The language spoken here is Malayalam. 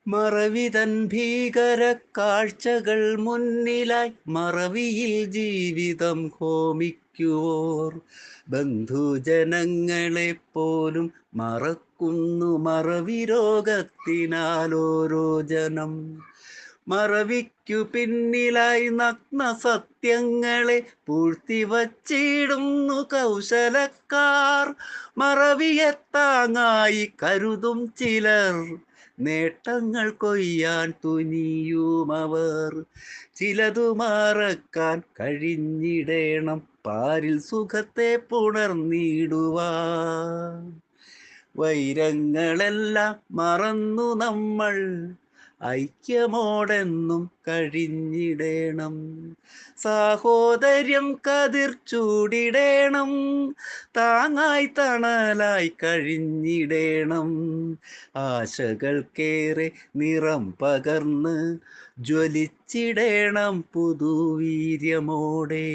മറവിതൻ ഭീകര കാഴ്ചകൾ മുന്നിലായി മറവിയിൽ ജീവിതം ഹോമിക്കുവോർ ബന്ധുജനങ്ങളെ പോലും മറക്കുന്നു മറവി രോഗത്തിനാൽ ഓരോ ജനം. മറവിക്കു പിന്നിലായി നഗ്ന സത്യങ്ങളെ പൂഴ്ത്തിവച്ചിടുന്നു കൗശലക്കാർ. മറവിയെ താങ്ങായി കരുതും ചിലർ, നേട്ടങ്ങൾ കൊയ്യാൻ തുനിയുമവർ. ചിലതു മറക്കാൻ കഴിഞ്ഞിടേണം പാരിൽ സുഖത്തെ പുണർന്നിടുവാൻ. വൈരങ്ങളെല്ലാം മറന്നു നമ്മൾ ഐക്യമോടെന്നും കഴിഞ്ഞിടേണം. സാഹോദര്യം കതിർ ചൂടിടേണം, താങ്ങായി തണലായി കഴിഞ്ഞിടേണം. ആശകൾക്കേറെ നിറം പകർന്ന് ജ്വലിച്ചിടേണം പുതുവീര്യമോടെ.